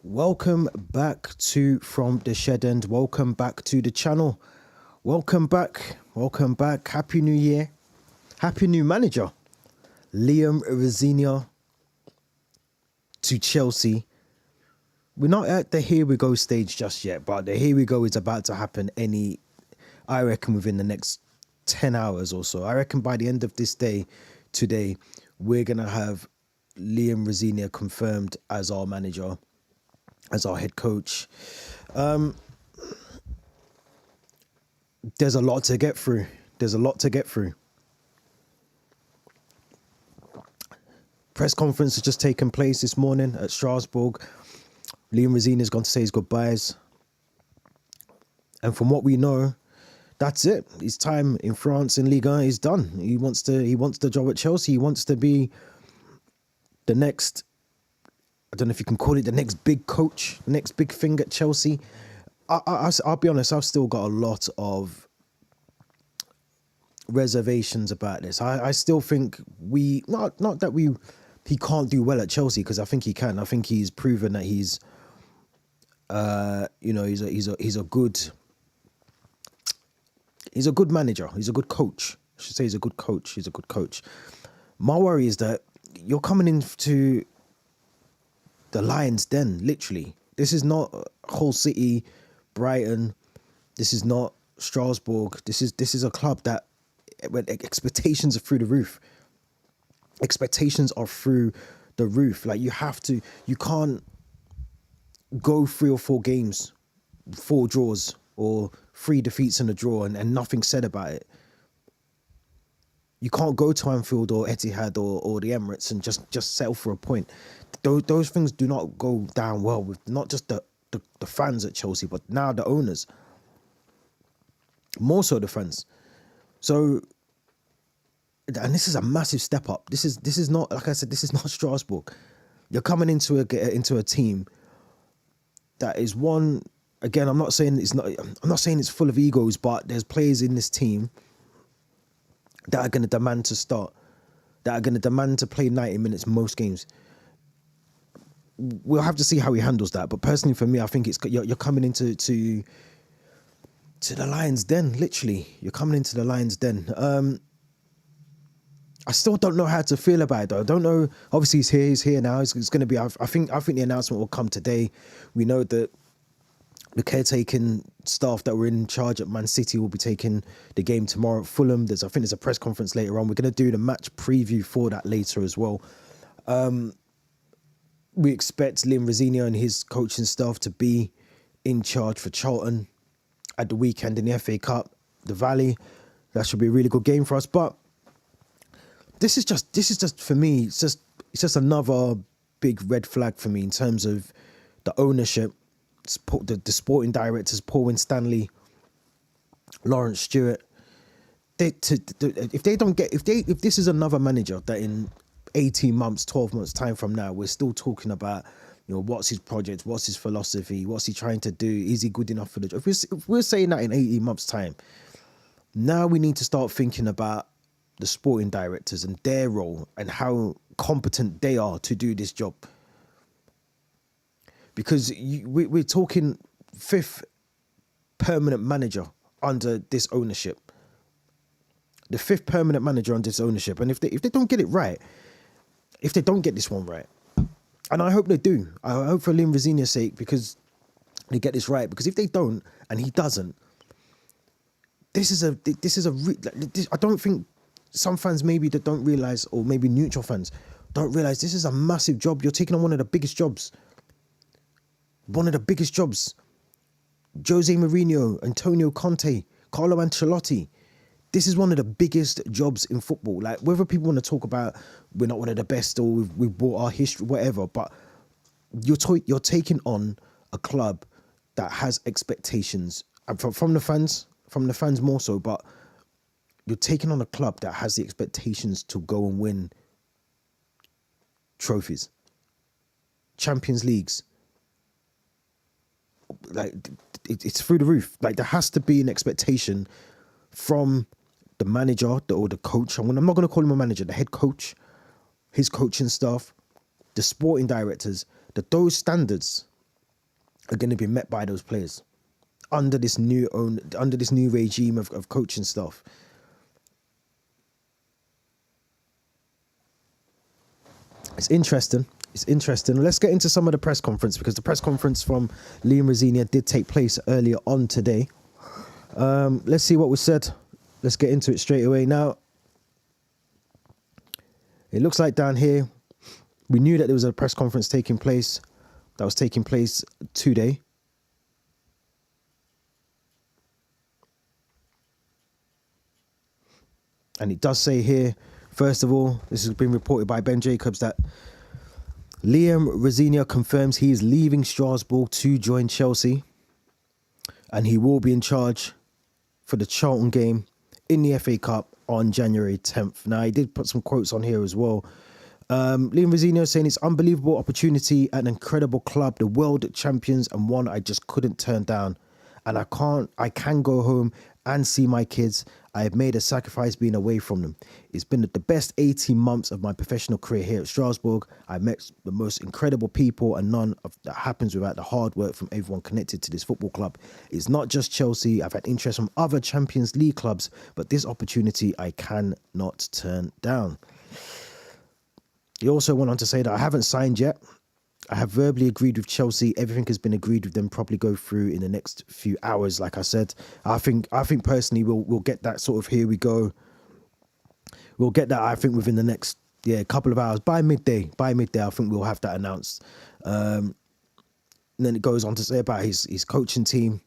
Welcome back to From the Shed End. Welcome back to the channel. Welcome back. Welcome back. Happy New Year. Happy new manager. Liam Rosenior to Chelsea. We're not at the here we go stage just yet, but the here we go is about to happen I reckon within the next 10 hours or so. I reckon by the end of this day, today, we're going to have Liam Rosenior confirmed as our manager, as our head coach. There's a lot to get through. Press conference has just taken place this morning at Strasbourg. Liam Rosenior has gone to say his goodbyes. And from what we know, that's it. His time in France in Ligue 1 is done. He wants the job at Chelsea. He wants to be the next, I don't know if you can call it the next big coach, the next big thing at Chelsea. I'll be honest, I've still got a lot of reservations about this. I still think he can't do well at Chelsea, because I think he can. I think he's proven that he's a good manager. He's a good coach. I should say he's a good coach. He's a good coach. My worry is that you're coming into the Lions' den, literally. This is not Hull City, Brighton. This is not Strasbourg. This is a club that, when expectations are through the roof. Expectations are through the roof. Like, you can't go 3 or 4 games, 4 draws, or 3 defeats and a draw, and nothing said about it. You can't go to Anfield or Etihad or the Emirates and just settle for a point. Those things do not go down well with not just the fans at Chelsea, but now the owners. More so the fans. So, and this is a massive step up. This is not, like I said, this is not Strasbourg. You're coming into a team that is one. Again, I'm not saying it's full of egos, but there's players in this team that are going to demand to start, that are going to demand to play 90 minutes most games. We'll have to see how he handles that. But personally, for me, I think you're coming into the Lions' den. Literally, you're coming into the Lions' den. I still don't know how to feel about it, though. I don't know. Obviously, he's here now. It's going to be. I think the announcement will come today. We know that the caretaking staff that were in charge at Man City will be taking the game tomorrow at Fulham. I think there's a press conference later on. We're going to do the match preview for that later as well. We expect Liam Rosenior and his coaching staff to be in charge for Charlton at the weekend in the FA Cup, the Valley. That should be a really good game for us. But this is just for me. It's just another big red flag for me in terms of the ownership. The sporting directors, Paul Winstanley, Lawrence Stewart. If this is another manager that in 18 months, 12 months time from now, we're still talking about, what's his project, what's his philosophy, what's he trying to do, is he good enough for the job? If we're saying that in 18 months time, now we need to start thinking about the sporting directors and their role and how competent they are to do this job. Because we're talking 5th permanent manager under this ownership. The 5th permanent manager under this ownership. And if they don't get it right, if they don't get this one right, and I hope they do. I hope for Liam Rosenior's sake, because they get this right. Because if they don't, and he doesn't, I don't think some fans maybe that don't realise, or maybe neutral fans don't realise, this is a massive job. You're taking on one of the biggest jobs. One of the biggest jobs. Jose Mourinho, Antonio Conte, Carlo Ancelotti. This is one of the biggest jobs in football. Like, whether people want to talk about we're not one of the best, or we've brought our history, whatever, but you're taking on a club that has expectations, and from the fans more so, but you're taking on a club that has the expectations to go and win trophies, Champions Leagues. Like, it's through the roof. Like, there has to be an expectation from the manager or the coach. I'm not going to call him a manager, the head coach, his coaching staff, the sporting directors, that those standards are going to be met by those players under this new regime of coaching staff. It's interesting. Let's get into some of the press conference, because the press conference from Liam Rosenior did take place earlier on today. Let's see what was said. Let's get into it straight away. Now, it looks like down here, we knew that there was a press conference taking place today. And it does say here, first of all, this has been reported by Ben Jacobs, that Liam Rosenior confirms he is leaving Strasbourg to join Chelsea, and he will be in charge for the Charlton game in the FA Cup on January 10th. Now, he did put some quotes on here as well. Liam Rosenior saying it's unbelievable opportunity at an incredible club, the world champions, and one I just couldn't turn down. And I can go home and see my kids. I have made a sacrifice being away from them. It's been the best 18 months of my professional career here at Strasbourg. I've met the most incredible people, and none of that happens without the hard work from everyone connected to this football club. It's not just Chelsea. I've had interest from other Champions League clubs, but this opportunity I cannot turn down. He also went on to say that I haven't signed yet. I have verbally agreed with Chelsea. Everything has been agreed with them. Probably go through in the next few hours. Like I said, I think personally we'll get that sort of, here we go. We'll get that, I think, within the next couple of hours. By midday, I think we'll have that announced. And then it goes on to say about his coaching team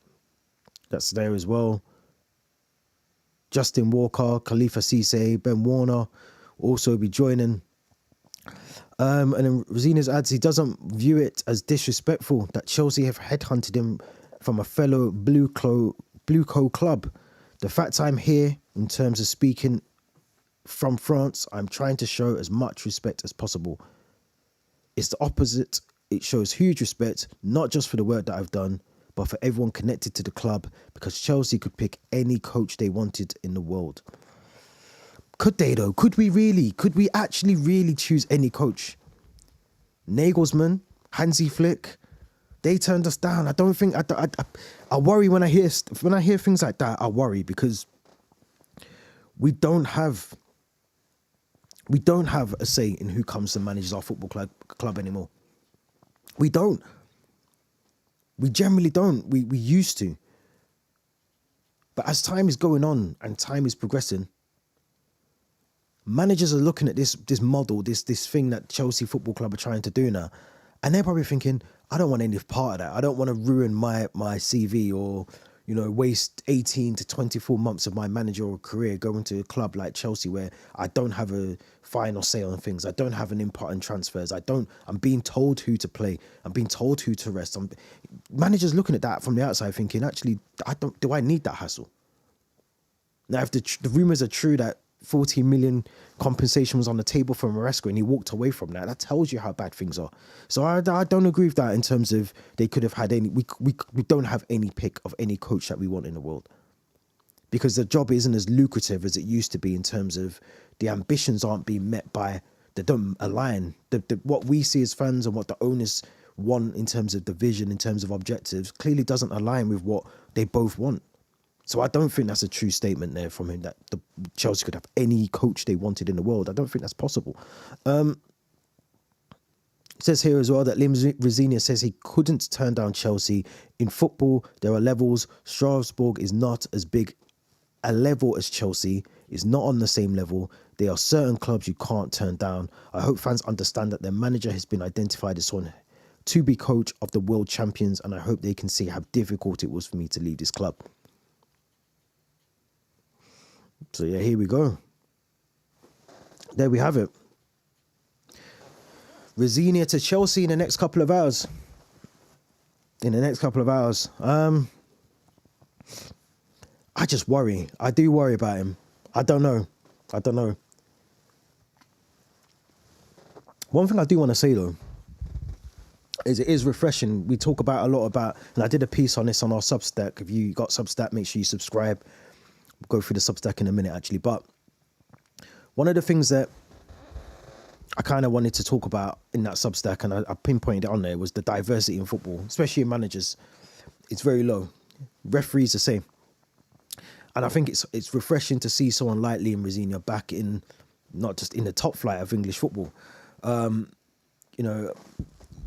that's there as well. Justin Walker, Khalifa Cisse, Ben Warner also be joining. And then Rosenior adds he doesn't view it as disrespectful that Chelsea have headhunted him from a fellow BlueCo club. The fact I'm here, in terms of speaking from France, I'm trying to show as much respect as possible. It's the opposite. It shows huge respect, not just for the work that I've done, but for everyone connected to the club, because Chelsea could pick any coach they wanted in the world. Could they though? Could we actually really choose any coach? Nagelsmann, Hansi Flick, they turned us down. I don't think, I worry when I hear things like that. I worry because we don't have a say in who comes and manages our football club anymore. We don't. We generally don't. We used to. But as time is going on and time is progressing, managers are looking at this model, this thing that Chelsea Football Club are trying to do now, and they're probably thinking, I don't want any part of that. I don't want to ruin my CV or, waste 18 to 24 months of my managerial career going to a club like Chelsea where I don't have a final say on things. I don't have an input on transfers. I'm being told who to play. I'm being told who to rest. Managers looking at that from the outside thinking, actually, do I need that hassle? Now, if the rumours are true that 14 million compensation was on the table for Maresca and he walked away from that tells you how bad things are. So I don't agree with that in terms of they could have had any, we don't have any pick of any coach that we want in the world, because the job isn't as lucrative as it used to be in terms of the ambitions aren't being met by, they don't align. What we see as fans and what the owners want in terms of the vision, in terms of objectives, clearly doesn't align with what they both want. So I don't think that's a true statement there from him that the Chelsea could have any coach they wanted in the world. I don't think that's possible. It says here as well that Liam Rosenior says he couldn't turn down Chelsea. In football, there are levels. Strasbourg is not as big a level as Chelsea, is not on the same level. There are certain clubs you can't turn down. I hope fans understand that their manager has been identified as one to be coach of the world champions, and I hope they can see how difficult it was for me to leave this club. So yeah, here we go. There we have it. Rosenior to Chelsea in the next couple of hours. I just worry. I do worry about him. I don't know. One thing I do want to say though is it is refreshing. We talk about a lot about, and I did a piece on this on our Substack. If you got Substack, make sure you subscribe. We'll go through the Substack in a minute actually. But one of the things that I kind of wanted to talk about in that Substack, and I pinpointed it on there, was the diversity in football, especially in managers. It's very low. Referees the same. And I think it's refreshing to see someone like Liam Rosenior back in, not just in the top flight of English football. You know,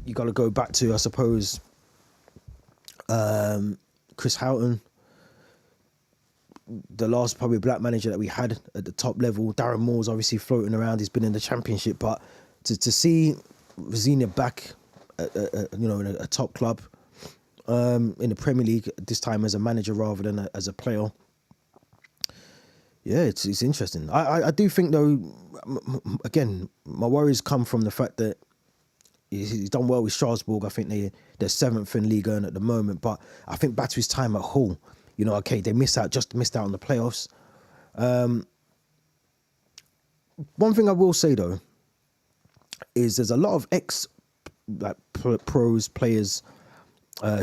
you got to go back to, I suppose, Chris Houghton, the last probably black manager that we had at the top level. Darren Moore's obviously floating around. He's been in the Championship, but to see Rosenior back at, in a top club in the Premier League, this time as a manager rather than as a player. Yeah, it's interesting. I do think, though, again, my worries come from the fact that he's done well with Strasbourg. I think they're 7th in Ligue 1 at the moment, but I think back to his time at Hull, okay, they missed out on the playoffs. One thing I will say, though, is there's a lot of pros players,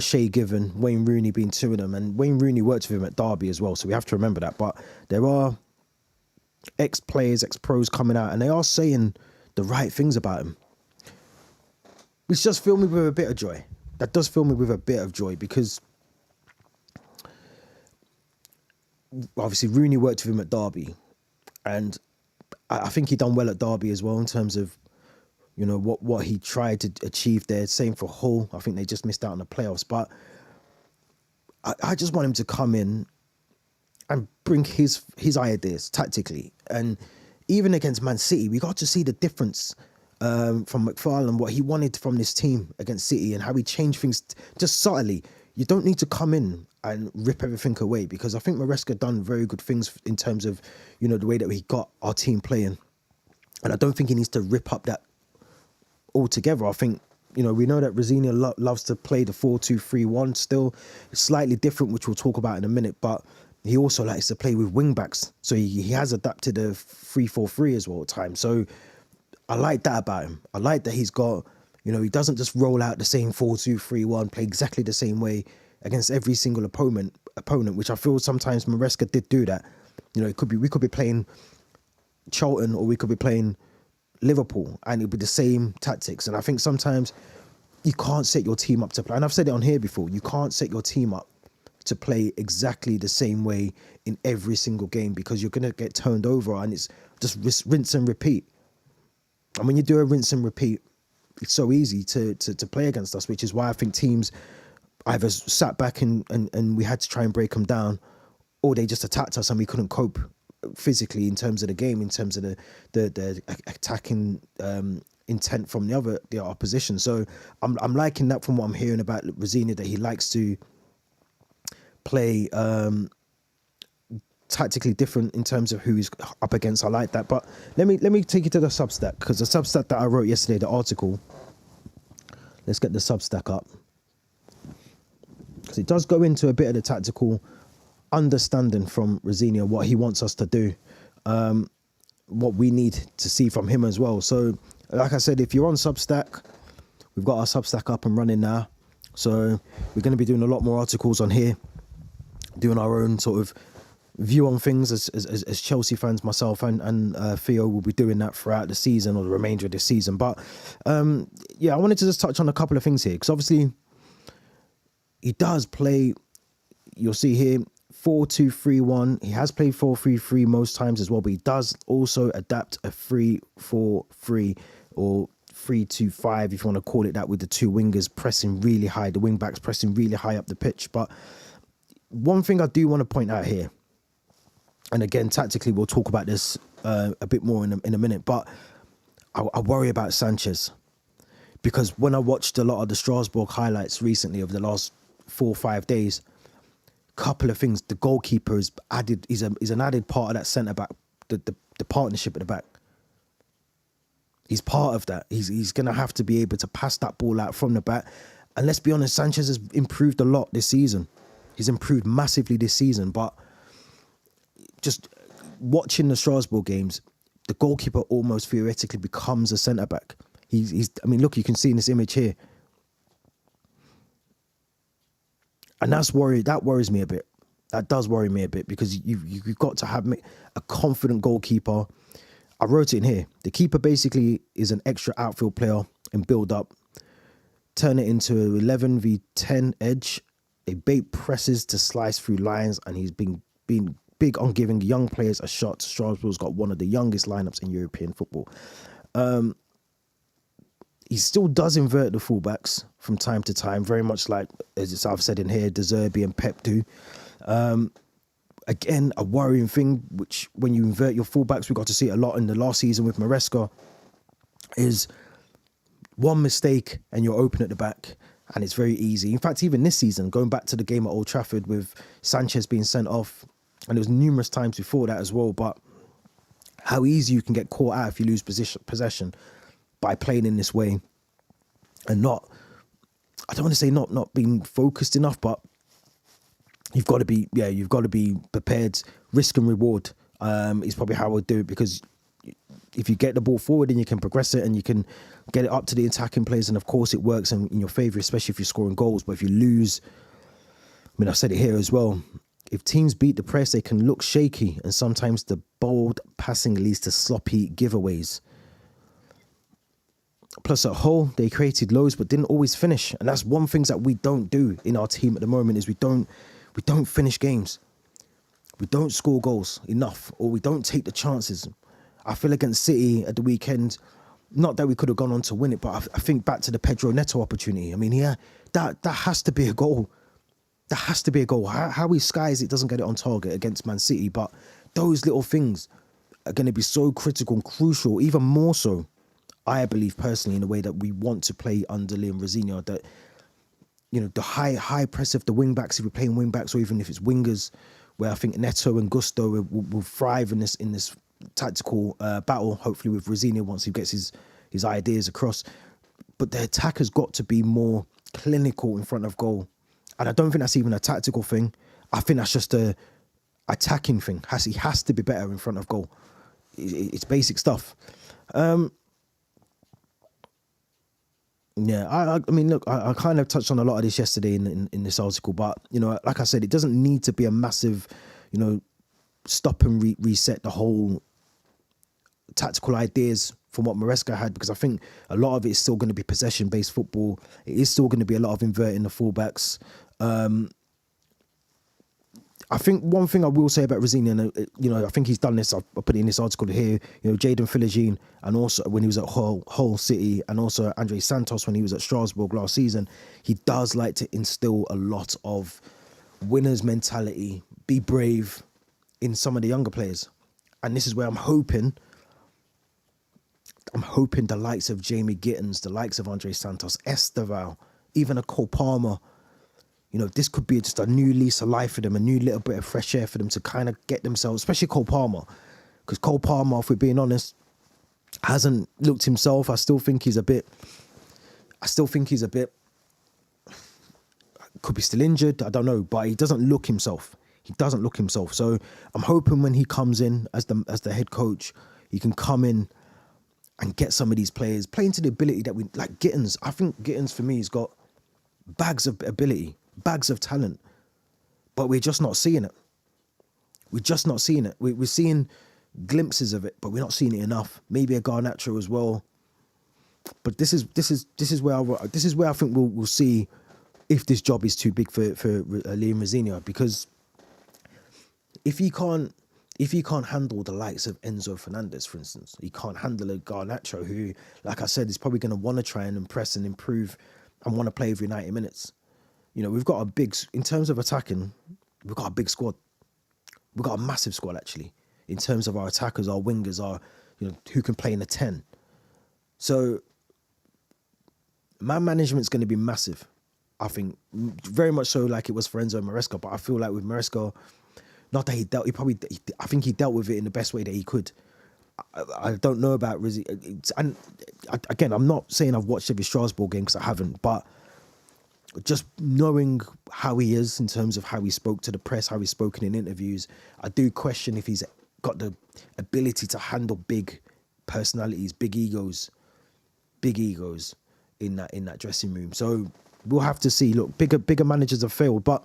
Shay Given, Wayne Rooney being two of them, and Wayne Rooney worked with him at Derby as well, so we have to remember that. But there are ex-players, ex-pros coming out, and they are saying the right things about him, which just filled me with a bit of joy. That does fill me with a bit of joy, because obviously Rooney worked with him at Derby, and I think he done well at Derby as well in terms of what he tried to achieve there. Same for Hull. I think they just missed out on the playoffs, but I just want him to come in and bring his ideas tactically. And even against Man City, we got to see the difference from McFarlane, what he wanted from this team against City, and how he changed things just subtly. You don't need to come in and rip everything away, because I think Maresca done very good things in terms of the way that he got our team playing, and I don't think he needs to rip up that altogether. I think we know that Rosenior loves to play the 4-2-3-1 still. It's slightly different, which we'll talk about in a minute, but he also likes to play with wing backs, so he has adapted a 3-4-3 as well at times. So I like that about him. I like that he's got, he doesn't just roll out the same 4-2-3-1, play exactly the same way against every single opponent, which I feel sometimes Maresca did do that. We could be playing Charlton, or we could be playing Liverpool, and it'd be the same tactics. And I think sometimes you can't set your team up to play, and I've said it on here before, you can't set your team up to play exactly the same way in every single game, because you're going to get turned over, and it's just rinse and repeat. And when you do a rinse and repeat, it's so easy to play against us, which is why I think teams either sat back and we had to try and break them down, or they just attacked us and we couldn't cope physically in terms of the game, in terms of the attacking intent from the opposition. So I'm liking that from what I'm hearing about Rosenior, that he likes to play tactically different in terms of who he's up against. I like that. But let me take you to the Substack, because the Substack that I wrote yesterday, the article, let's get the Substack up, because it does go into a bit of the tactical understanding from Rosenior, what he wants us to do, what we need to see from him as well. So like I said, if you're on Substack, we've got our Substack up and running now, so we're going to be doing a lot more articles on here, doing our own sort of view on things as Chelsea fans. Myself and Theo will be doing that throughout the season, or the remainder of the season. But I wanted to just touch on a couple of things here, because obviously he does play, you'll see here, 4-2-3-1. He has played 4-3-3 most times as well, but he does also adapt a 3-4-3, or 3-2-5, if you want to call it that, with the two wingers pressing really high, the wing backs pressing really high up the pitch. But one thing I do want to point out here, and again, tactically, we'll talk about this a bit more in a minute, but I worry about Sanchez, because when I watched a lot of the Strasbourg highlights recently over the last 4 or 5 days, couple of things. The goalkeeper is added. He's an added part of that centre back, the partnership at the back. He's part of that. He's going to have to be able to pass that ball out from the back. And let's be honest, Sanchez has improved a lot this season. He's improved massively this season. But just watching the Strasbourg games, the goalkeeper almost theoretically becomes a centre back. I mean, look, you can see in this image here. And that worries me a bit. That does worry me a bit, because you've got to have a confident goalkeeper. I wrote it in here. The keeper basically is an extra outfield player and build up. Turn it into 11v10 edge. They bait presses to slice through lines, and he's been big on giving young players a shot. Strasbourg's got one of the youngest lineups in European football. He still does invert the fullbacks from time to time, very much like, as I've said in here, De Zerbi and Pep do. Again, a worrying thing, which when you invert your fullbacks, we got to see it a lot in the last season with Maresca, is one mistake and you're open at the back, and it's very easy. In fact, even this season, going back to the game at Old Trafford with Sanchez being sent off, and it was numerous times before that as well, but how easy you can get caught out if you lose possession by playing in this way and not, I don't want to say not being focused enough, but you've got to be prepared. Risk and reward is probably how I would do it, because if you get the ball forward and you can progress it and you can get it up to the attacking players, and of course it works in your favour, especially if you're scoring goals. But if you lose, I mean, I said it here as well, if teams beat the press, they can look shaky, and sometimes the bold passing leads to sloppy giveaways. Plus at Hull, they created loads but didn't always finish, and that's one thing that we don't do in our team at the moment, is we don't finish games. We don't score goals enough, or we don't take the chances. I feel against City at the weekend, not that we could have gone on to win it, but I think back to the Pedro Neto opportunity. I mean, yeah, that has to be a goal. That has to be a goal. How he skies it, doesn't get it on target against Man City, but those little things are going to be so critical and crucial, even more so, I believe personally, in the way that we want to play under Liam Rosenior, that, you know, the high press of the wing backs, if we're playing wing backs, or even if it's wingers, where I think Neto and Gusto will thrive in this tactical battle, hopefully with Rosenior once he gets his ideas across. But the attack has got to be more clinical in front of goal. And I don't think that's even a tactical thing. I think that's just a attacking thing. He has to be better in front of goal. It's basic stuff. Yeah, I mean, look, I kind of touched on a lot of this yesterday in this article, but, you know, like I said, it doesn't need to be a massive, you know, stop and reset the whole tactical ideas from what Maresca had, because I think a lot of it is still going to be possession-based football. It is still going to be a lot of inverting the fullbacks. I think one thing I will say about Rosenior, you know, I think he's done this, I put it in this article here, you know, Jadon Philogene, and also when he was at Hull City, and also Andre Santos when he was at Strasbourg last season, he does like to instill a lot of winner's mentality, be brave in some of the younger players. And this is where I'm hoping the likes of Jamie Gittins, the likes of Andre Santos, Esteval, even a Cole Palmer, you know, this could be just a new lease of life for them, a new little bit of fresh air for them to kind of get themselves, especially Cole Palmer. Because Cole Palmer, if we're being honest, hasn't looked himself. I still think he's a bit, could be still injured, I don't know, but he doesn't look himself. So I'm hoping when he comes in as the head coach, he can come in and get some of these players playing to the ability that we, like Gittins. I think Gittins for me has got bags of ability, bags of talent, but we're just not seeing it. We're seeing glimpses of it, but we're not seeing it enough. Maybe a Garnacho as well. But this is where I think we'll see if this job is too big for Liam Rosenior, because if he can't handle the likes of Enzo Fernandez, for instance, he can't handle a Garnacho who, like I said, is probably going to want to try and impress and improve and want to play every 90 minutes. You know, we've got in terms of attacking, we've got a big squad. We've got a massive squad, actually, in terms of our attackers, our wingers, you know, who can play in a 10. So, man management's going to be massive, I think, very much so like it was for Enzo Maresca. But I feel like with Maresca, not that I think he dealt with it in the best way that he could. I don't know about Rizzi. And again, I'm not saying I've watched every Strasbourg game, because I haven't, but just knowing how he is in terms of how he spoke to the press, how he's spoken in interviews, I do question if he's got the ability to handle big personalities, big egos in that dressing room. So we'll have to see. Look, bigger managers have failed, but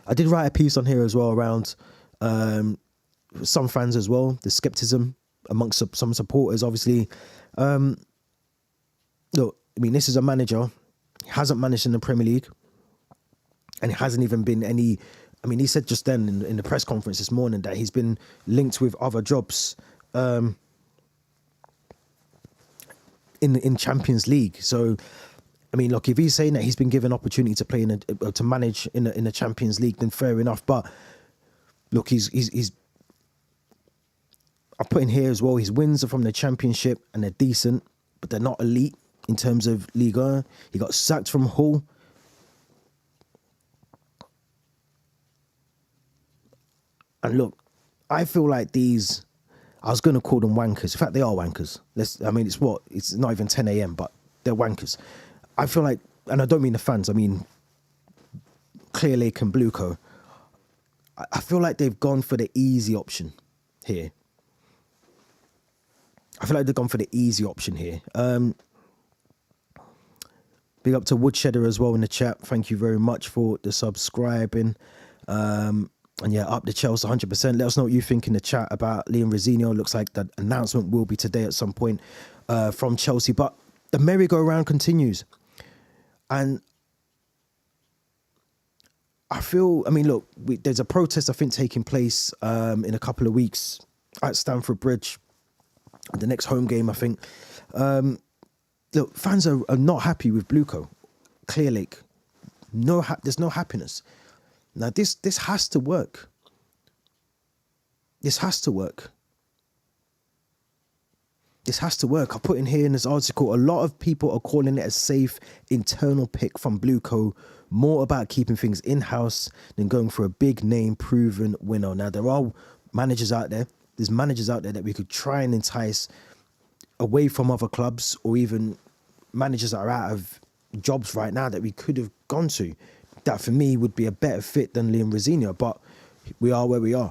I did write a piece on here as well around some fans as well, the skepticism amongst some supporters, obviously. Look, I mean, this is a manager. He hasn't managed in the Premier League. And it hasn't even been any... I mean, he said just then in the press conference this morning that he's been linked with other jobs in Champions League. So, I mean, look, if he's saying that he's been given opportunity to play to manage in the Champions League, then fair enough. But look, he's I put in here as well, his wins are from the Championship and they're decent, but they're not elite in terms of Liga. He got sacked from Hull. And look, I feel like these, I was going to call them wankers. In fact, they are wankers. It's not even 10 a.m., but they're wankers. I feel like, and I don't mean the fans, I mean Clear Lake and BlueCo. I feel like they've gone for the easy option here. Big up to Woodshedder as well in the chat. Thank you very much for the subscribing. And yeah, up the Chelsea 100%. Let us know what you think in the chat about Liam Rosenior. Looks like the announcement will be today at some point from Chelsea. But the merry-go-round continues. And I feel, I mean, look, there's a protest, I think, taking place in a couple of weeks at Stamford Bridge. The next home game, I think. Look, fans are not happy with BlueCo. Clear Lake. There's no happiness. Now, this has to work. This has to work. I put in here in this article, a lot of people are calling it a safe internal pick from BlueCo, more about keeping things in-house than going for a big name proven winner. Now, there are managers out there. There's managers out there that we could try and entice away from other clubs, or even managers that are out of jobs right now that we could have gone to. That for me would be a better fit than Liam Rosenior, but we are where we are.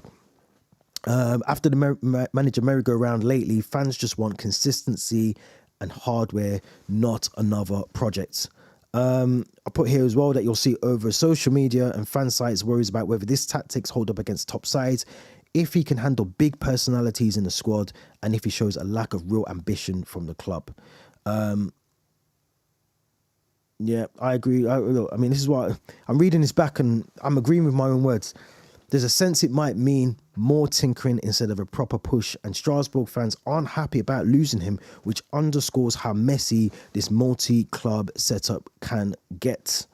After the manager merry-go-round lately, fans just want consistency and hardware, not another project. I put here as well that you'll see over social media and fan sites worries about whether this tactics hold up against top sides, if he can handle big personalities in the squad, and if he shows a lack of real ambition from the club. Yeah, I agree. I mean, this is what I'm reading this back and I'm agreeing with my own words. There's a sense it might mean more tinkering instead of a proper push, and Strasbourg fans aren't happy about losing him, which underscores how messy this multi-club setup can get.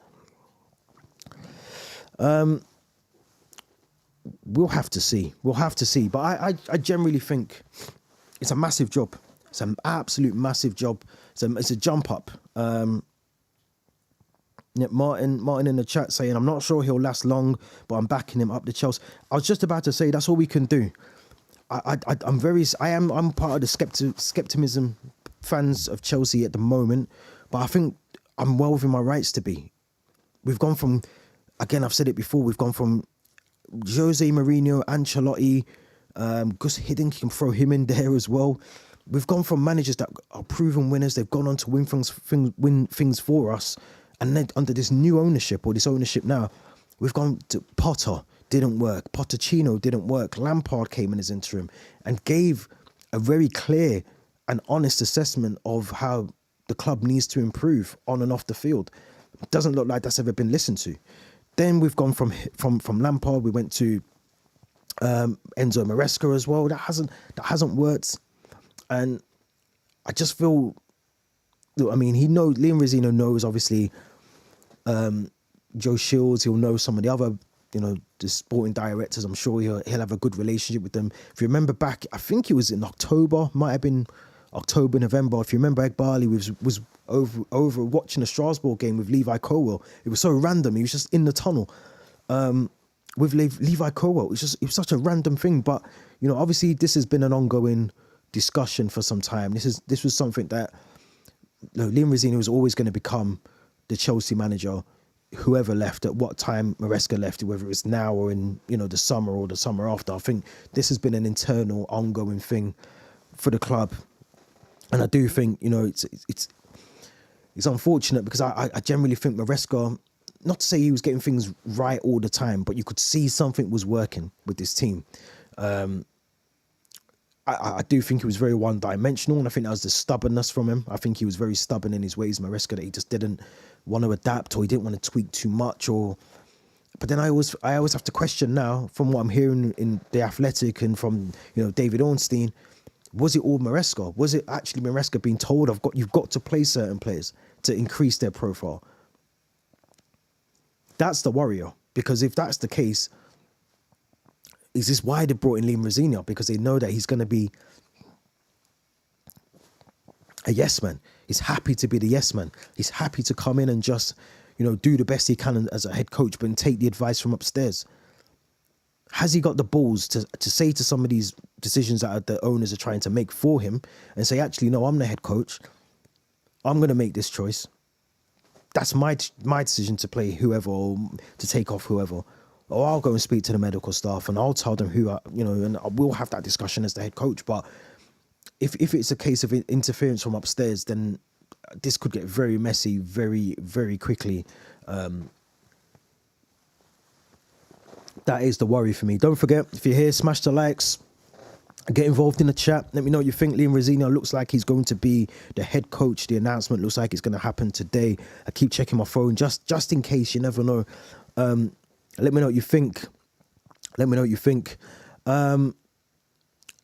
We'll have to see. But I generally think it's a massive job. It's an absolute massive job. It's a jump up. Yeah, Martin in the chat saying, I'm not sure he'll last long, but I'm backing him up the Chelsea. I was just about to say that's all we can do. I'm part of the skepticism fans of Chelsea at the moment, but I think I'm well within my rights to be. We've gone from, again, I've said it before, we've gone from Jose Mourinho, Ancelotti, Gus Hiddink, you can throw him in there as well. We've gone from managers that are proven winners. They've gone on to win things for us. And then under this new ownership, or this ownership now, we've gone to Potter, didn't work. Pochettino didn't work. Lampard came in as interim and gave a very clear and honest assessment of how the club needs to improve on and off the field. It doesn't look like that's ever been listened to. Then we've gone from Lampard, we went to Enzo Maresca as well. That hasn't worked. And I just feel, I mean, Liam Rosenior knows, obviously, Joe Shields. He'll know some of the other, the sporting directors. I'm sure he'll have a good relationship with them. If you remember back, I think it was in October, might have been October, November. If you remember, Egbali was over watching a Strasbourg game with Levi Colwell. It was so random. He was just in the tunnel with Levi Colwell. It was such a random thing. But obviously, this has been an ongoing discussion for some time. This was something that Liam Rosenior was always going to become the Chelsea manager, whoever left, at what time Maresca left, whether it was now or in the summer or the summer after. I think this has been an internal, ongoing thing for the club, and I do think it's unfortunate, because I generally think Maresca, not to say he was getting things right all the time, but you could see something was working with this team. I I do think he was very one-dimensional, and I think that was the stubbornness from him. I think he was very stubborn in his ways, Maresca, that he just didn't want to adapt, or he didn't want to tweak too much. But then I always have to question now, from what I'm hearing in The Athletic and from David Ornstein, was it all Maresca? Was it actually Maresca being told you've got to play certain players to increase their profile? That's the worry, because if that's the case, is this why they brought in Liam Rosenior? Because they know that he's going to be a yes man. He's happy to be the yes man. He's happy to come in and just, do the best he can as a head coach, but take the advice from upstairs. Has he got the balls to say to some of these decisions that the owners are trying to make for him and say, actually, no, I'm the head coach. I'm going to make this choice. That's my decision to play whoever, or to take off whoever. Or I'll go and speak to the medical staff and I'll tell them and we'll have that discussion as the head coach. But if it's a case of interference from upstairs, then this could get very messy very, very quickly. That is the worry for me. Don't forget, if you're here, smash the likes, get involved in the chat. Let me know what you think. Liam Rosenior looks like he's going to be the head coach. The announcement looks like it's going to happen today. I keep checking my phone just in case. You never know. Let me know what you think.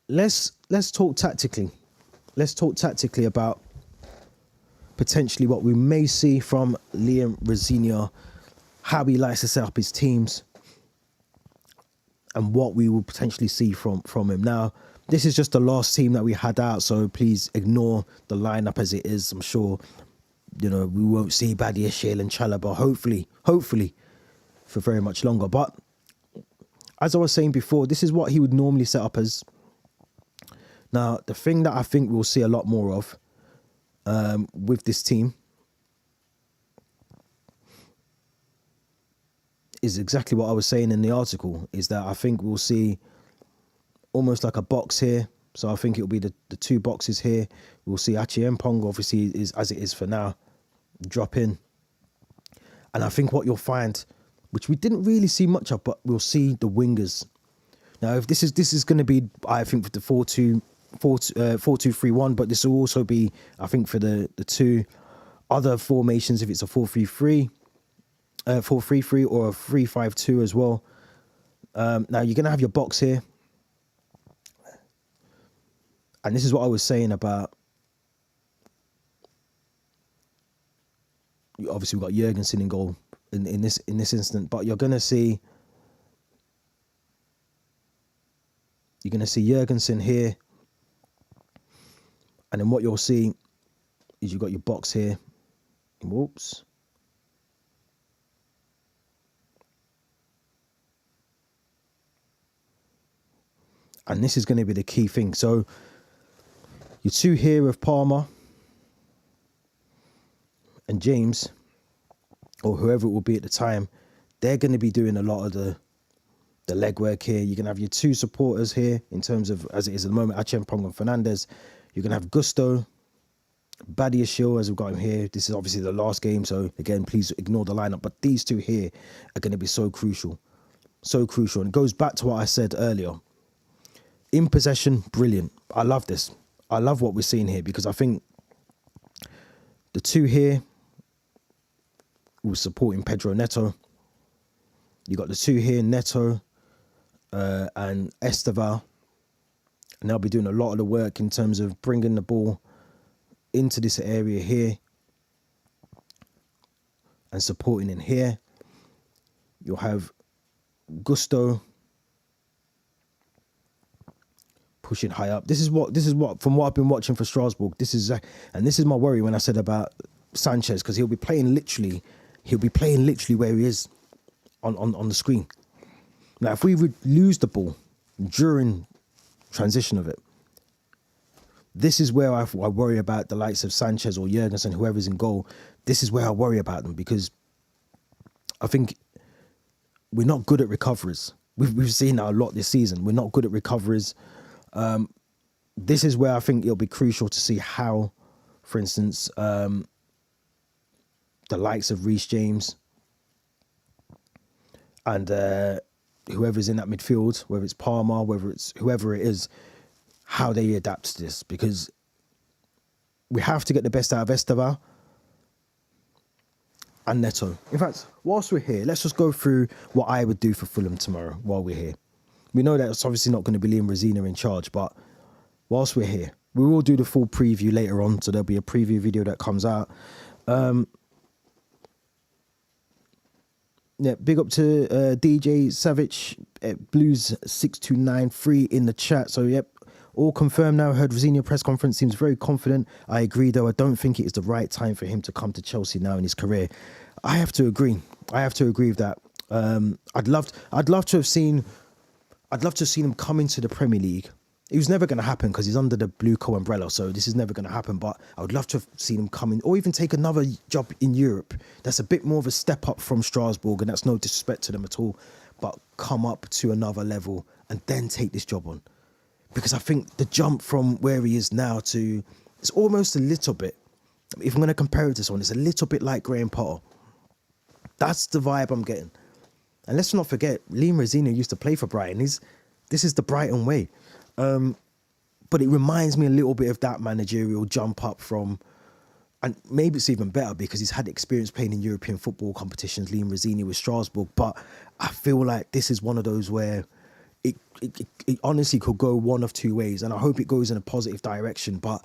Let's talk tactically. Let's talk tactically about potentially what we may see from Liam Rosenior, how he likes to set up his teams, and what we will potentially see from him. Now, this is just the last team that we had out, so please ignore the lineup as it is. I'm sure, we won't see Badia, Shale and Chalobah, hopefully, for very much longer. But as I was saying before, this is what he would normally set up as. Now, the thing that I think we'll see a lot more of with this team is exactly what I was saying in the article, is that I think we'll see almost like a box here. So I think it'll be the two boxes here. We'll see Achiempong, obviously, is as it is for now, drop in. And I think what you'll find, which we didn't really see much of, but we'll see the wingers. Now, if this is going to be, I think, for the 4-2-3-1, but this will also be, I think, for the two other formations, if it's a 4-3-3, 4-3-3 or a 3-5-2 as well. Now, you're going to have your box here. And this is what I was saying about, obviously, we've got Jurgensen in goal in this instant, but you're going to see Jurgensen here. And then what you'll see is you've got your box here. Whoops. And this is going to be the key thing. So your two here of Palmer and James, or whoever it will be at the time, they're going to be doing a lot of the legwork here. You're going to have your two supporters here in terms of, as it is at the moment, Achiempong and Fernandez. You're going to have Gusto, Badiashile, as we've got him here. This is obviously the last game, so again, please ignore the lineup. But these two here are going to be so crucial. So crucial. And it goes back to what I said earlier. In possession, brilliant. I love this. I love what we're seeing here, because I think the two here will supporting Pedro Neto. You got the two here, Neto and Esteval. And they'll be doing a lot of the work in terms of bringing the ball into this area here and supporting in here. You'll have Gusto pushing high up. This is what from what I've been watching for Strasbourg. This is my worry when I said about Sanchez, because he'll be playing literally where he is on the screen. Now, if we would lose the ball during transition of it, this is where I worry about the likes of Sanchez or Jurgensen, whoever's in goal. This is where I worry about them, because I think we're not good at recoveries. We've seen that a lot this season. We're not good at recoveries. This is where I think it'll be crucial to see how, for instance, the likes of Reece James and whoever's in that midfield, whether it's Palmer, whether it's whoever it is, how they adapt to this, because we have to get the best out of Esteval and Neto. In fact, whilst we're here, let's just go through what I would do for Fulham tomorrow while we're here. We know that it's obviously not going to be Liam Rosenior in charge, but whilst we're here, we will do the full preview later on, so there'll be a preview video that comes out. Yeah, big up to DJ Savage, Blues6293 in the chat. So, yep, all confirmed now. Heard Rosenior press conference, seems very confident. I agree, though. I don't think it is the right time for him to come to Chelsea now in his career. I have to agree. I have to agree with that. I'd love to have seen him come into the Premier League. It was never going to happen because he's under the BlueCo umbrella, so this is never going to happen. But I would love to have seen him come in, or even take another job in Europe. That's a bit more of a step up from Strasbourg, and that's no disrespect to them at all. But come up to another level and then take this job on. Because I think the jump from where he is now to, it's almost a little bit, if I'm going to compare it to someone, it's a little bit like Graham Potter. That's the vibe I'm getting. And let's not forget, Liam Rosenior used to play for Brighton. This is the Brighton way. But it reminds me a little bit of that managerial jump up from, and maybe it's even better because he's had experience playing in European football competitions, Liam Rosenior with Strasbourg. But I feel like this is one of those where it honestly could go one of two ways, and I hope it goes in a positive direction. But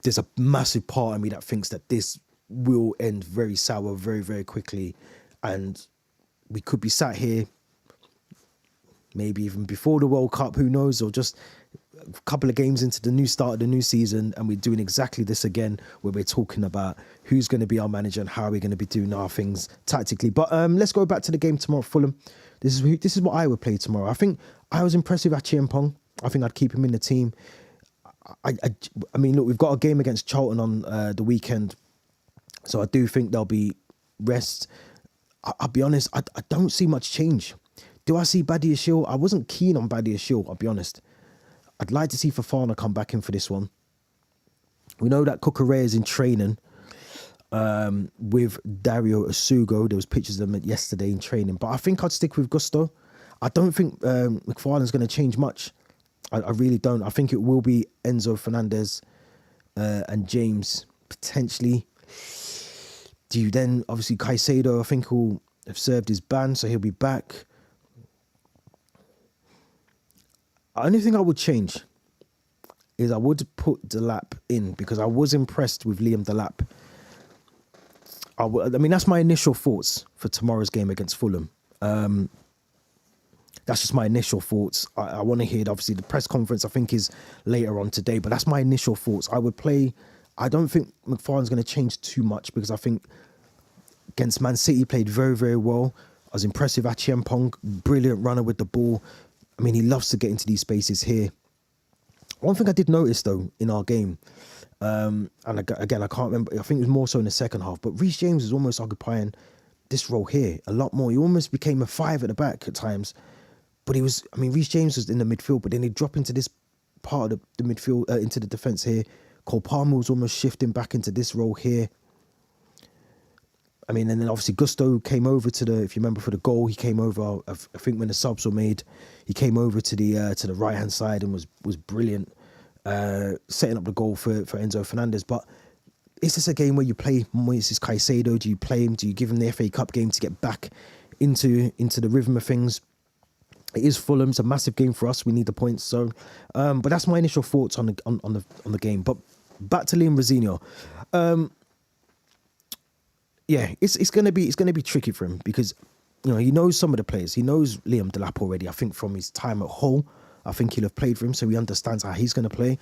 there's a massive part of me that thinks that this will end very sour very, very quickly, and we could be sat here maybe even before the World Cup, who knows, or just a couple of games into the new start of the new season, and we're doing exactly this again, where we're talking about who's going to be our manager and how we're going to be doing our things tactically. But let's go back to the game tomorrow, Fulham. This is what I would play tomorrow. I think I was impressed with Achiampong. I think I'd keep him in the team. I mean, look, we've got a game against Charlton on the weekend, so I do think there'll be rest. I'll be honest, I don't see much change. Do I see Badiashile? I wasn't keen on Badiashile, I'll be honest. I'd like to see Fofana come back in for this one. We know that Cucurella is in training with Dario Asugo. There was pictures of them yesterday in training. But I think I'd stick with Gusto. I don't think McFarlane's going to change much. I really don't. I think it will be Enzo Fernandez and James, potentially. Do you then, obviously, Caicedo, I think, will have served his ban, so he'll be back. The only thing I would change is I would put Delap in, because I was impressed with Liam Delap. I mean, that's my initial thoughts for tomorrow's game against Fulham. That's just my initial thoughts. I want to hear, obviously, the press conference, I think, is later on today, but that's my initial thoughts. I don't think McFarlane's going to change too much, because I think against Man City, played very, very well. I was impressed with Achiampong, brilliant runner with the ball. I mean, he loves to get into these spaces here. One thing I did notice, though, in our game, and again, I can't remember, I think it was more so in the second half, but Reece James was almost occupying this role here a lot more. He almost became a 5 at the back at times. But Reece James was in the midfield, but then he'd drop into this part of the midfield, into the defence here. Cole Palmer was almost shifting back into this role here. I mean, and then obviously Gusto came over if you remember, for the goal, he came over, I think when the subs were made, he came over to the right-hand side and was brilliant, setting up the goal for Enzo Fernandez. But is this a game where you play Moises Caicedo? Do you play him? Do you give him the FA Cup game to get back into the rhythm of things? It is Fulham. It's a massive game for us. We need the points. So, but that's my initial thoughts on the game. But back to Liam Rosenior. Yeah, it's gonna be tricky for him, because he knows some of the players. He knows Liam Delap already. I think from his time at Hull, I think he'll have played for him, so he understands how he's gonna play.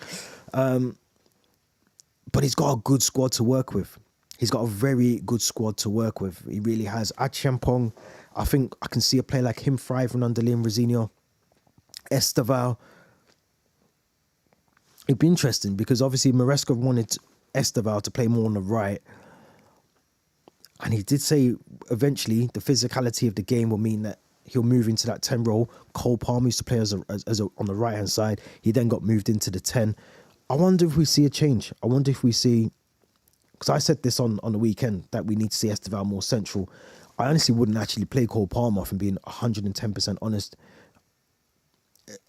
But he's got a good squad to work with. He's got a very good squad to work with. He really has. Achiampong, I think I can see a player like him thriving under Liam Rosenior. Esteval. It'd be interesting, because obviously Maresca wanted Esteval to play more on the right. And he did say eventually the physicality of the game will mean that he'll move into that 10 role. Cole Palmer used to play as on the right-hand side. He then got moved into the 10. I wonder if we see a change. I wonder if we see... Because I said this on the weekend, that we need to see Esteval more central. I honestly wouldn't actually play Cole Palmer, if I'm being 110% honest.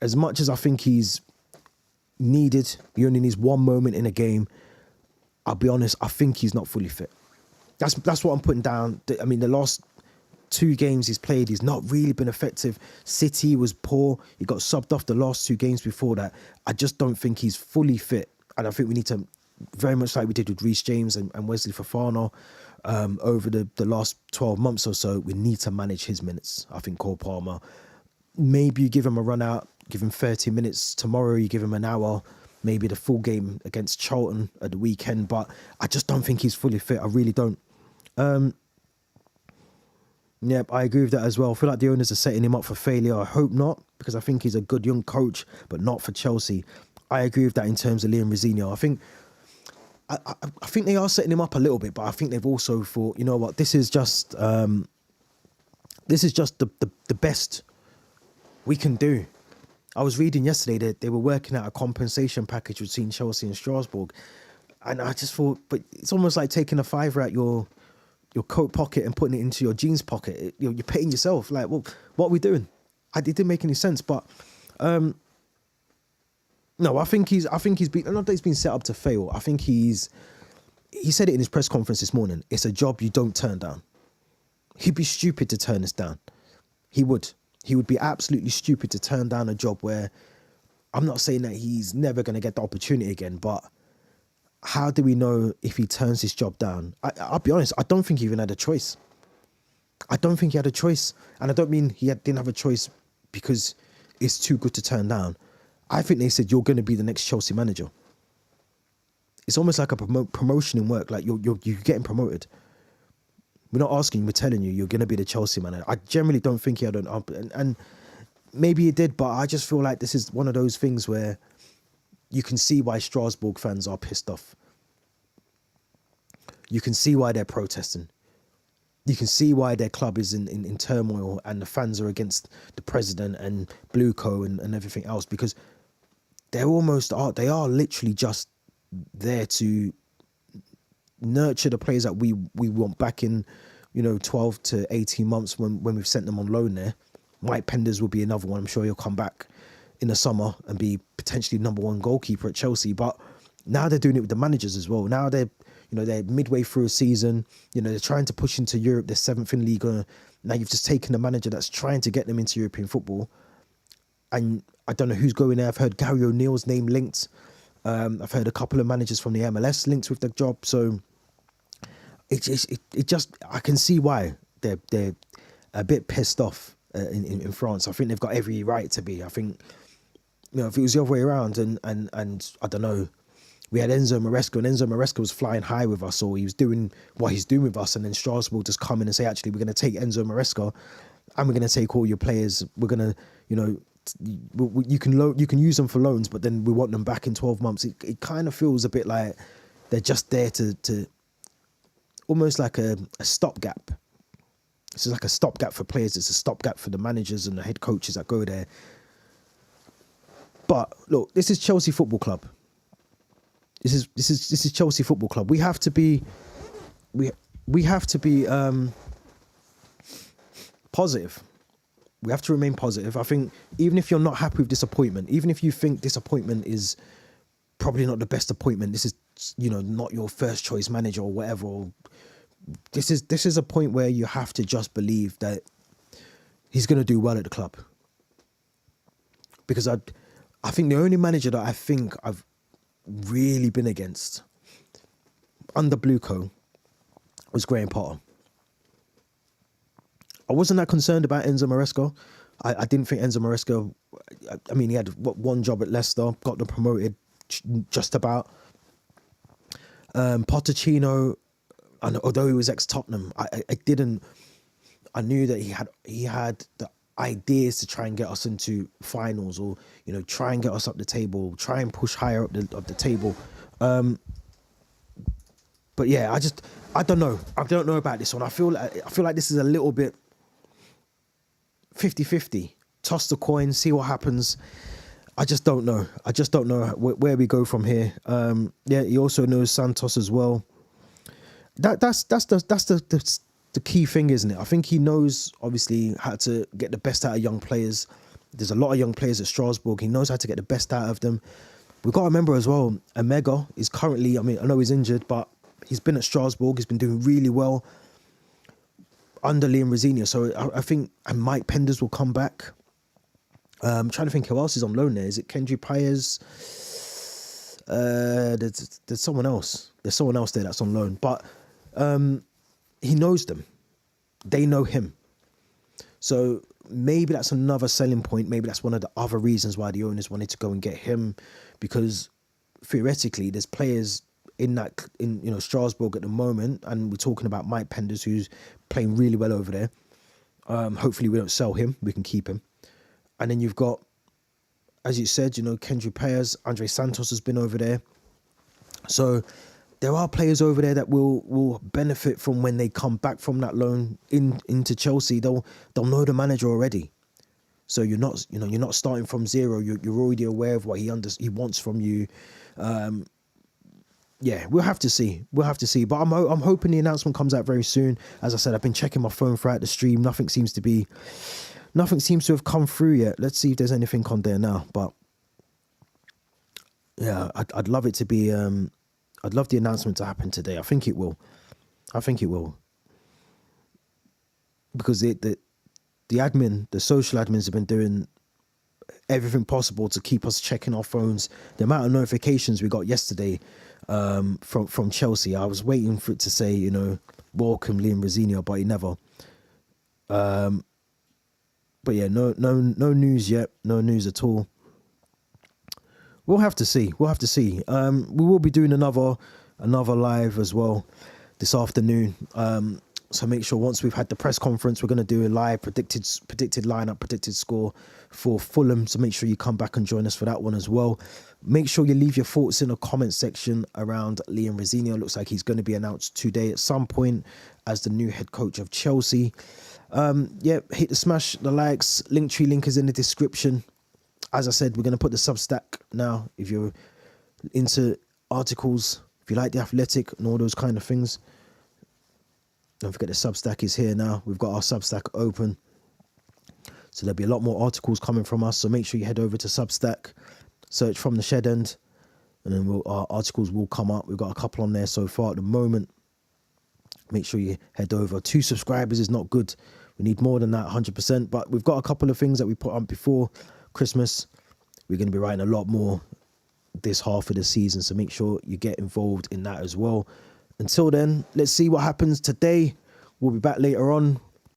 As much as I think he's needed. He only needs one moment in a game. I'll be honest, I think he's not fully fit. That's what I'm putting down. I mean, the last 2 games he's played, he's not really been effective. City was poor. He got subbed off the last 2 games before that. I just don't think he's fully fit. And I think we need to, very much like we did with Reece James and Wesley Fofana, over the last 12 months or so, we need to manage his minutes. I think Cole Palmer, maybe you give him a run out, give him 30 minutes. Tomorrow you give him an hour, maybe the full game against Charlton at the weekend. But I just don't think he's fully fit. I really don't. Yep, I agree with that as well. I feel like the owners are setting him up for failure. I hope not, because I think he's a good young coach, but not for Chelsea. I agree with that in terms of Liam Rosenior. I think they are setting him up a little bit, but I think they've also thought, you know what, this is just the best we can do. I was reading yesterday that they were working out a compensation package between Chelsea and Strasbourg, and I just thought, but it's almost like taking a £5 out your coat pocket and putting it into your jeans pocket. You're paying yourself. Like, well, what are we doing? It didn't make any sense. But no, I think he's been, not that he's been set up to fail. I think he said it in his press conference this morning. It's a job you don't turn down. He'd be stupid to turn this down. He would be absolutely stupid to turn down a job where, I'm not saying that he's never going to get the opportunity again, but how do we know if he turns his job down? I'll be honest, I don't think he even had a choice. I don't think he had a choice. And I don't mean didn't have a choice because it's too good to turn down. I think they said, you're going to be the next Chelsea manager. It's almost like a promotion in work. Like you're getting promoted. We're not asking you, we're telling you, you're going to be the Chelsea manager. I generally don't think he had an up. And maybe he did, but I just feel like this is one of those things where you can see why Strasbourg fans are pissed off. You can see why they're protesting. You can see why their club is in turmoil and the fans are against the president and BlueCo and everything else, because they are literally just there to nurture the players that we want back in, 12 to 18 months when we've sent them on loan there. Mike Penders will be another one. I'm sure he'll come back in the summer and be potentially #1 goalkeeper at Chelsea. But now they're doing it with the managers as well. Now they're midway through a season. They're trying to push into Europe. They're 7th in league. Now you've just taken a manager that's trying to get them into European football. And I don't know who's going there. I've heard Gary O'Neill's name linked. I've heard a couple of managers from the MLS linked with the job. So it just I can see why they're a bit pissed off in France. I think they've got every right to be. I think, if it was the other way around and I don't know, we had Enzo Maresca, and Enzo Maresca was flying high with us, or he was doing what he's doing with us, and then Strasbourg just come in and say, actually, we're going to take Enzo Maresca and we're going to take all your players. We're going to, you can use them for loans, but then we want them back in 12 months. It kind of feels a bit like they're just there to almost like a stopgap. This is like a stopgap for players. It's a stopgap for the managers and the head coaches that go there. But look, this is Chelsea Football Club. This is Chelsea Football Club. We have to be positive. We have to remain positive. I think even if you're not happy with disappointment, even if you think disappointment is probably not the best appointment, this is not your first choice manager or whatever. Or this is a point where you have to just believe that he's going to do well at the club. Because I think the only manager that I think I've really been against under BlueCo was Graham Potter. I wasn't that concerned about Enzo Maresca. I didn't think Enzo Maresca, I mean, he had one job at Leicester, got them promoted just about. Pochettino, and although he was ex-Tottenham, I knew that he had the ideas to try and get us into finals, or try and get us up the table, try and push higher up the table. But yeah, I don't know about this one. I feel like this is a little bit 50-50. Toss the coin, see what happens. I just don't know. I just don't know where we go from here. Yeah, he also knows Santos as well. That's the key thing, isn't it? I think he knows, obviously, how to get the best out of young players. There's a lot of young players at Strasbourg. He knows how to get the best out of them. We've got to remember as well, Omega is currently, I mean, I know he's injured, but he's been at Strasbourg. He's been doing really well under Liam Rosenior. So I think and Mike Penders will come back. I'm trying to think who else is on loan there. Is it Kendry Paez? There's someone else. There's someone else there that's on loan. But he knows them. They know him. So maybe that's another selling point. Maybe that's one of the other reasons why the owners wanted to go and get him, because theoretically there's players in Strasbourg at the moment, and we're talking about Mike Penders, who's playing really well over there. Hopefully we don't sell him. We can keep him. And then you've got, as you said, Kendry Paez, Andre Santos has been over there. So there are players over there that will benefit from when they come back from that loan into Chelsea. They'll know the manager already. So you're not starting from zero. You're already aware of what he wants from you. Yeah, we'll have to see. But I'm hoping the announcement comes out very soon. As I said, I've been checking my phone throughout the stream. Nothing seems to have come through yet. Let's see if there's anything on there now. But yeah, I'd love it to be. I'd love the announcement to happen today. I think it will. Because the social admins have been doing everything possible to keep us checking our phones. The amount of notifications we got yesterday from Chelsea, I was waiting for it to say, welcome Liam Rosenior, but he never. But yeah, no news yet. No news at all. We'll have to see. We will be doing another live as well this afternoon. So make sure once we've had the press conference, we're going to do a live predicted lineup, predicted score for Fulham. So make sure you come back and join us for that one as well. Make sure you leave your thoughts in the comment section around Liam Rosenior. Looks like he's going to be announced today at some point as the new head coach of Chelsea. Hit the smash the likes. Linktree link is in the description. As I said, we're going to put the Substack now. If you're into articles, if you like The Athletic and all those kind of things, don't forget the Substack is here now. We've got our Substack open. So there'll be a lot more articles coming from us. So make sure you head over to Substack, search From the Shed End, and then our articles will come up. We've got a couple on there so far at the moment. Make sure you head over. 2 subscribers is not good. We need more than that, 100%. But we've got a couple of things that we put on before Christmas. We're going to be writing a lot more this half of the season, so make sure you get involved in that as well. Until then, let's see what happens today. We'll be back later on